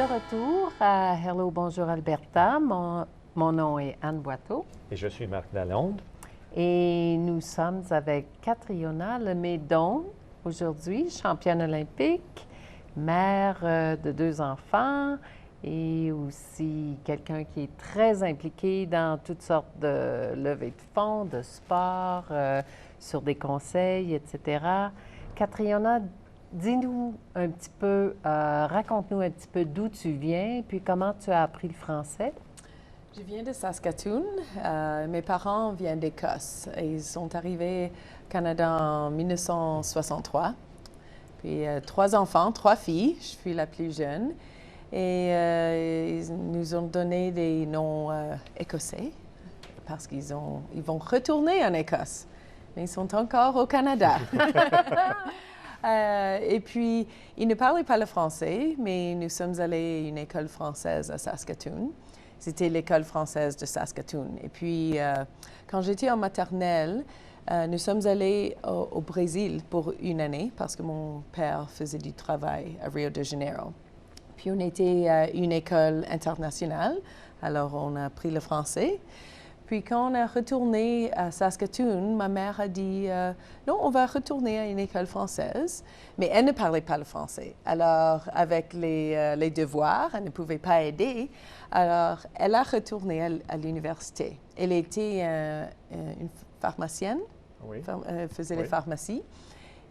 retour à Hello, bonjour Alberta. Mon nom est Anne Boiteau. Et je suis Marc Lalonde. Et nous sommes avec Catriona Lemay-Doan aujourd'hui, championne olympique, mère de 2 enfants et aussi quelqu'un qui est très impliqué dans toutes sortes de levées de fonds, de sport, sur des conseils, etc. Catriona, dis-nous un petit peu, raconte-nous un petit peu d'où tu viens, puis comment tu as appris le français. Je viens de Saskatoon. Mes parents viennent d'Écosse. Ils sont arrivés au Canada en 1963. Puis 3 enfants, 3 filles. Je suis la plus jeune. Et ils nous ont donné des noms écossais parce qu'ils vont retourner en Écosse. Mais ils sont encore au Canada. Et puis, ils ne parlaient pas le français, mais nous sommes allés à une école française à Saskatoon. C'était l'école française de Saskatoon. Et puis, quand j'étais en maternelle, nous sommes allés au Brésil pour une année parce que mon père faisait du travail à Rio de Janeiro. Puis, on était à une école internationale, alors on a appris le français. Puis quand on est retourné à Saskatoon, ma mère a dit non, on va retourner à une école française. Mais elle ne parlait pas le français. Alors, avec les devoirs, elle ne pouvait pas aider. Alors, elle a retourné à l'université. Elle était une pharmacienne, Oui. faisait Oui. les pharmacies.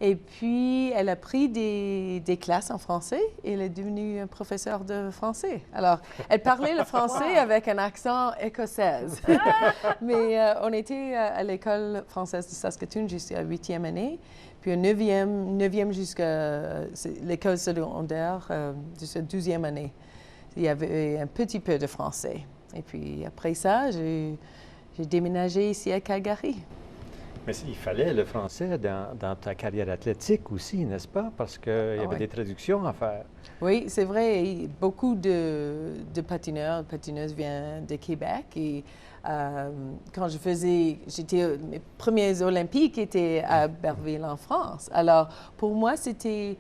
Et puis, elle a pris des classes en français et elle est devenue professeure de français. Alors, elle parlait le français avec un accent écossais. Mais on était à l'école française de Saskatoon jusqu'à 8e année. Puis, en 9e jusqu'à l'école secondaire, jusqu'à 12e année. Il y avait un petit peu de français. Et puis, après ça, j'ai déménagé ici à Calgary. Mais il fallait le français dans ta carrière athlétique aussi, n'est-ce pas? Parce qu'il y avait des traductions à faire. Oui, c'est vrai. Beaucoup de patineurs, patineuses viennent de Québec. Et quand mes premiers Olympiques étaient à Berville en France. Alors, pour moi, c'était...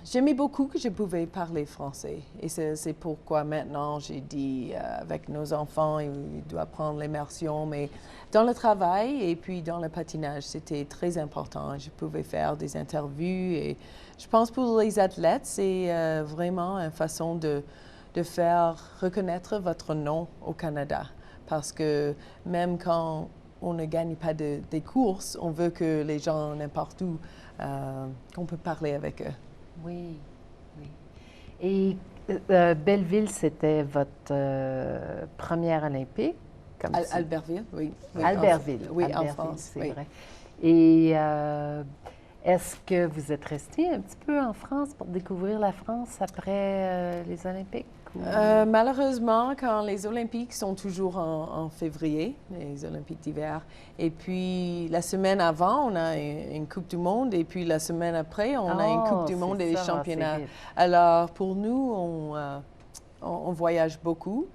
j'aimais beaucoup que je pouvais parler français. Et c'est pourquoi maintenant, j'ai dit, avec nos enfants, ils doivent prendre l'immersion. Mais dans le travail et puis dans le patinage, c'était très important. Je pouvais faire des interviews. Et je pense pour les athlètes, c'est vraiment une façon de faire reconnaître votre nom au Canada. Parce que même quand on ne gagne pas des courses, on veut que les gens, n'importe où, qu'on peut parler avec eux. Oui, oui. Et Belleville, c'était votre première olympique? Comme Albertville, oui. Albertville. Oui, Albertville, en France. c'est Oui. vrai. Et est-ce que vous êtes resté un petit peu en France pour découvrir la France après les Olympiques? Malheureusement, quand les Olympiques sont toujours en février, les Olympiques d'hiver, et puis la semaine avant, on a une Coupe du Monde, et puis la semaine après, on a une Coupe du Monde et des championnats. Alors, pour nous, on voyage beaucoup.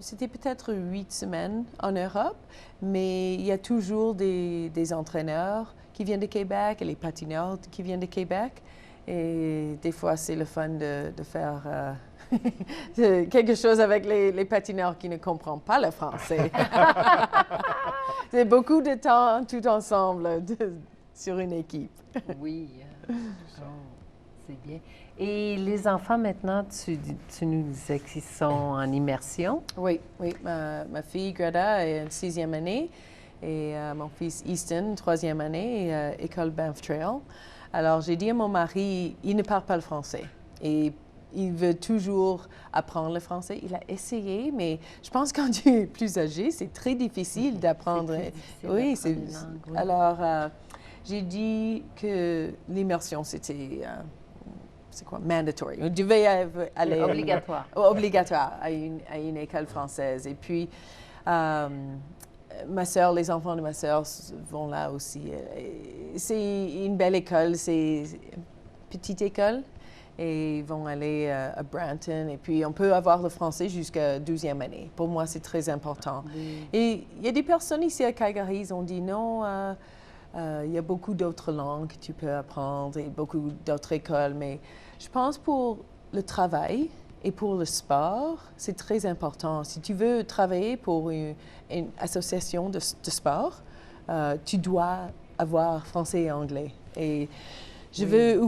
C'était peut-être 8 semaines en Europe, mais il y a toujours des entraîneurs qui viennent de Québec et les patineurs qui viennent de Québec. Et des fois, c'est le fun de faire quelque chose avec les patineurs qui ne comprennent pas le français. C'est beaucoup de temps tout ensemble sur une équipe. Oui, c'est bien. Et les enfants, maintenant, tu nous disais qu'ils sont en immersion? Oui, oui. Ma fille Greta est en 6e année et mon fils Easton, 3e année, école Banff Trail. Alors, j'ai dit à mon mari, il ne parle pas le français et il veut toujours apprendre le français. Il a essayé, mais je pense que quand tu es plus âgé, c'est très difficile d'apprendre. Oui, c'est une langue. Oui. Alors, j'ai dit que l'immersion, c'était... c'est quoi? Mandatory. On devait aller... Obligatoire. Obligatoire à une école française. Et puis, ma sœur, les enfants de ma sœur vont là aussi. C'est une belle école, c'est une petite école. Et ils vont aller à Brampton. Et puis, on peut avoir le français jusqu'à 12e année. Pour moi, c'est très important. Oui. Et il y a des personnes ici à Calgary, ils ont dit non, Il y a beaucoup d'autres langues que tu peux apprendre et beaucoup d'autres écoles, mais je pense pour le travail et pour le sport, c'est très important. Si tu veux travailler pour une association de sport, tu dois avoir français et anglais. Et je veux,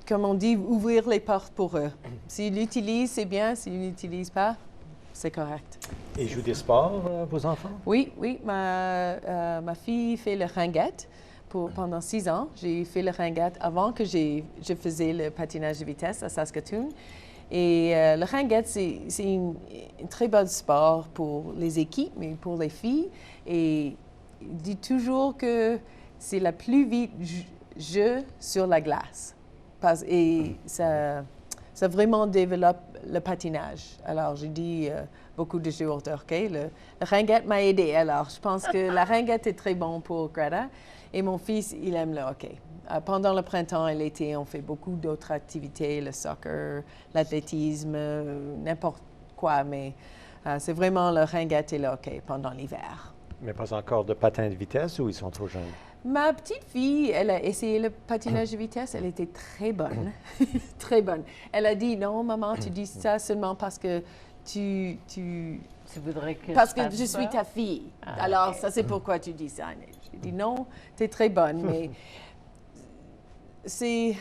comme on dit, ouvrir les portes pour eux. S'ils l'utilisent, c'est bien. S'ils ne l'utilisent pas, c'est correct. Et ils jouent des sports, vos enfants? Oui, ma fille fait le ringuette pendant 6 ans. J'ai fait le ringuette avant que je faisais le patinage de vitesse à Saskatoon. Et le ringuette, c'est un très bon sport pour les équipes, mais pour les filles. Et il dit toujours que c'est la plus vite jeu sur la glace. Et ça vraiment développe le patinage. Alors, j'ai dit beaucoup de jours de hockey. Le ringuette m'a aidé. Alors, je pense que la ringuette est très bon pour Greta. Et mon fils, il aime le hockey. Pendant le printemps et l'été, on fait beaucoup d'autres activités, le soccer, l'athlétisme, n'importe quoi. Mais c'est vraiment le ringuette et le hockey pendant l'hiver. Mais pas encore de patin de vitesse ou ils sont trop jeunes? Ma petite fille, elle a essayé le patinage de vitesse. Elle était très bonne. Très bonne. Elle a dit, non, maman, tu dis ça seulement parce que tu voudrais que parce que je suis ta fille. Alors, ça, c'est pourquoi tu dis ça. J'ai dit, non, tu es très bonne, mais je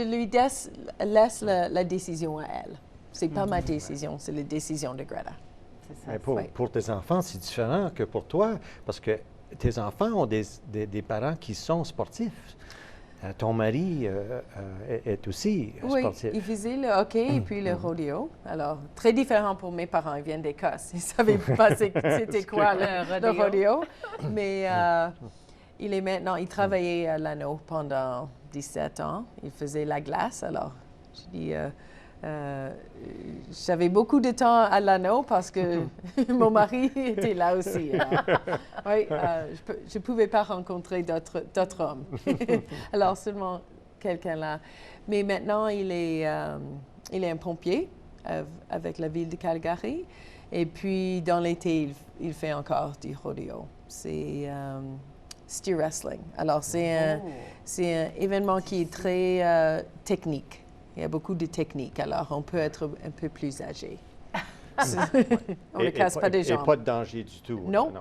lui laisse la décision à elle. C'est pas ma décision, c'est la décision de Greta. C'est ça. Mais pour tes enfants, c'est différent que pour toi, parce que tes enfants ont des parents qui sont sportifs. Ton mari est aussi sportif. Oui, il faisait le hockey et puis le rodeo. Alors, très différent pour mes parents. Ils viennent d'Écosse. Ils ne savaient pas c'était quoi le rodeo. Mais il travaillait à l'anneau pendant 17 ans. Il faisait la glace. Alors, je dis, j'avais beaucoup de temps à l'anneau parce que mon mari était là aussi. Oui, je ne pouvais pas rencontrer d'autres hommes. Alors, seulement quelqu'un là. Mais maintenant, il est un pompier avec la ville de Calgary. Et puis, dans l'été, il fait encore du rodeo. C'est steer wrestling. Alors, c'est un événement qui est très technique. Il y a beaucoup de techniques, alors on peut être un peu plus âgé. On ne casse pas des jambes. Et pas de danger du tout. Non.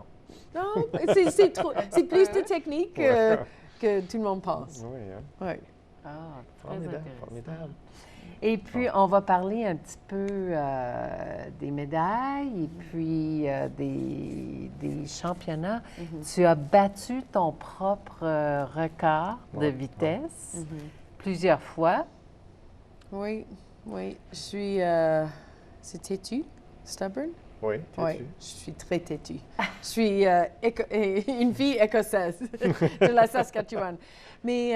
Non, c'est plus de technique que tout le monde pense. Oui. Hein? Oui. Ah, très intéressant. Formidable. Et puis, on va parler un petit peu des médailles et puis des championnats. Tu as battu ton propre record de vitesse plusieurs fois. Oui. Je suis... c'est têtu? Stubborn? Oui, têtu. Oui, je suis très têtue. Je suis une fille écossaise de la Saskatchewan. Mais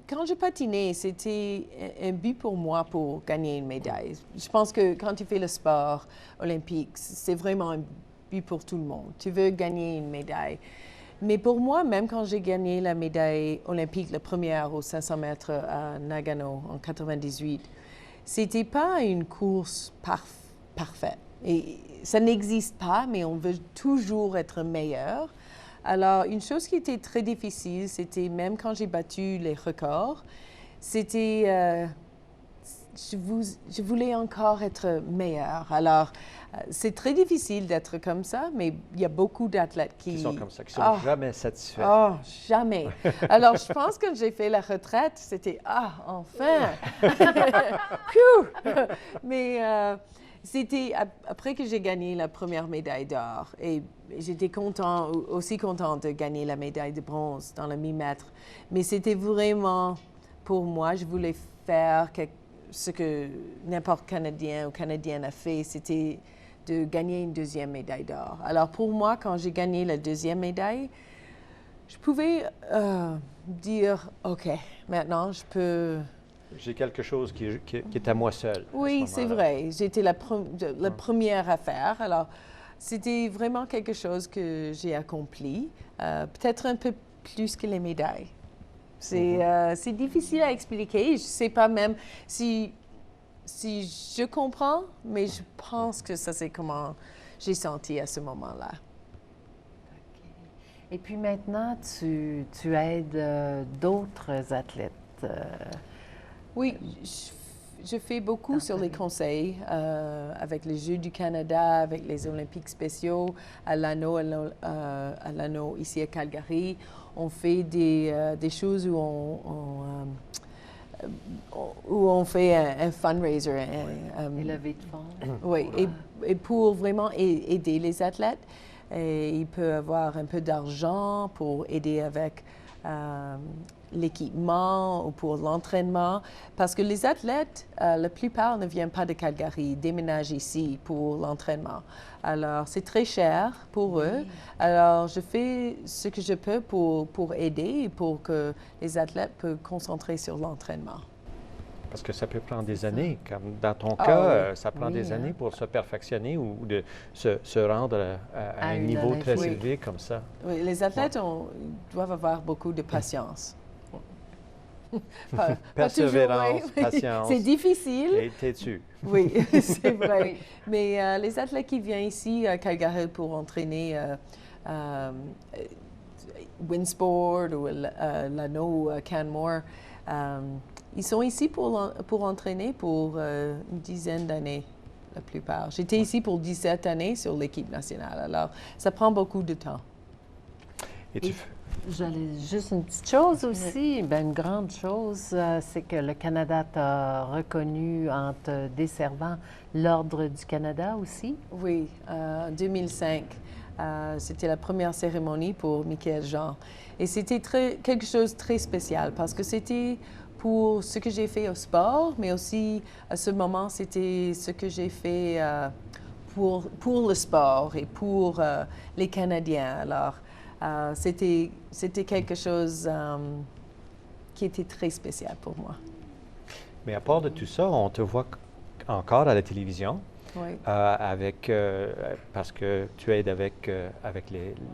quand je patinais, c'était un but pour moi pour gagner une médaille. Je pense que quand tu fais le sport olympique, c'est vraiment un but pour tout le monde. Tu veux gagner une médaille. Mais pour moi, même quand j'ai gagné la médaille olympique, la première aux 500 mètres à Nagano en 98, c'était pas une course parfaite. Et ça n'existe pas, mais on veut toujours être meilleur. Alors, une chose qui était très difficile, c'était même quand j'ai battu les records, c'était... je voulais encore être meilleure. Alors, c'est très difficile d'être comme ça, mais il y a beaucoup d'athlètes qui sont comme ça, qui ne sont jamais satisfaits. Oh, jamais. Alors, je pense que quand j'ai fait la retraite, c'était « Ah, enfin! » Mais c'était après que j'ai gagné la première médaille d'or. Et j'étais aussi contente de gagner la médaille de bronze dans le 1000 mètres. Mais c'était vraiment, pour moi, je voulais faire ce que n'importe Canadien ou Canadienne a fait, c'était de gagner une deuxième médaille d'or. Alors pour moi, quand j'ai gagné la deuxième médaille, je pouvais dire, OK, maintenant je peux... J'ai quelque chose qui est à moi seul. Oui, c'est vrai. J'étais la première à faire. Alors, c'était vraiment quelque chose que j'ai accompli, peut-être un peu plus que les médailles. C'est difficile à expliquer. Je ne sais pas même si je comprends, mais je pense que ça, c'est comment j'ai senti à ce moment-là. Et puis maintenant, tu aides d'autres athlètes. Oui, je fais beaucoup sur les conseils avec les Jeux du Canada, avec les Olympiques spéciaux, à l'anneau ici à Calgary. On fait des choses où on fait un fundraiser. Levée de fonds. Oui, et pour vraiment aider les athlètes. Et il peut avoir un peu d'argent pour aider avec l'équipement ou pour l'entraînement. Parce que les athlètes, la plupart ne viennent pas de Calgary, déménagent ici pour l'entraînement. Alors, c'est très cher pour eux. Alors, je fais ce que je peux pour aider et pour que les athlètes peuvent concentrer sur l'entraînement. Parce que ça peut prendre des années. Comme dans ton cas, ça prend des années hein. pour se perfectionner ou de se rendre à un une niveau très Olympique. élevé comme ça. Oui, les athlètes doivent avoir beaucoup de patience. Pas Persévérance, toujours, oui. patience. C'est difficile. Et têtu. Oui, c'est vrai. Oui. Mais les athlètes qui viennent ici à Calgary pour entraîner Winsport ou l'anneau Canmore, ils sont ici pour entraîner pour une dizaine d'années, la plupart. J'étais ici pour 17 années sur l'équipe nationale, alors ça prend beaucoup de temps. Et tu J'allais juste une petite chose aussi, une grande chose, c'est que le Canada t'a reconnu en te desservant l'Ordre du Canada aussi. Oui, en 2005, c'était la première cérémonie pour Michaël Jean. Et c'était quelque chose de très spécial parce que c'était pour ce que j'ai fait au sport, mais aussi à ce moment, c'était ce que j'ai fait pour le sport et pour les Canadiens. Alors, c'était quelque chose qui était très spécial pour moi. Mais à part de tout ça, on te voit encore à la télévision. Oui. Parce que tu aides avec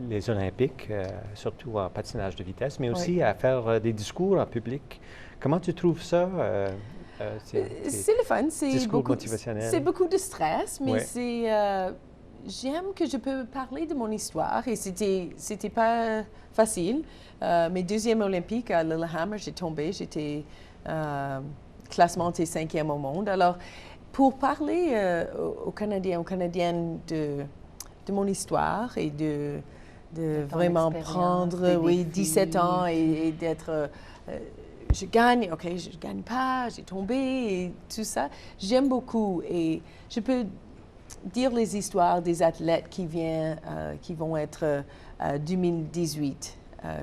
les Olympiques, surtout en patinage de vitesse, mais aussi à faire des discours en public. Comment tu trouves ça? C'est le fun. C'est beaucoup de stress, mais j'aime que je peux parler de mon histoire et c'était pas facile. Mes deuxièmes Olympiques à Lillehammer, j'ai tombé, j'étais classement 5e au monde. Alors, pour parler aux Canadiens, aux Canadiennes de mon histoire et de vraiment prendre 17 ans et d'être... je gagne, OK, je gagne pas, j'ai tombé et tout ça. J'aime beaucoup et je peux dire les histoires des athlètes qui vont être 2018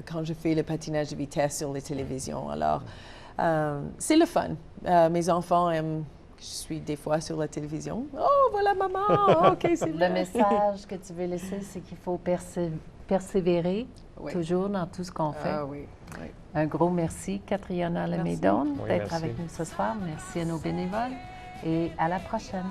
quand je fais le patinage de vitesse sur les télévisions. Alors, c'est le fun. Mes enfants aiment que je suis des fois sur la télévision. Oh, voilà maman! OK, c'est Le vrai. message que tu veux laisser, c'est qu'il faut persévérer toujours dans tout ce qu'on fait. Ah oui, oui. Un gros merci, Catriona Lemay-Doane, Oui, d'être merci. avec nous ce soir. Merci à nos bénévoles et à la prochaine.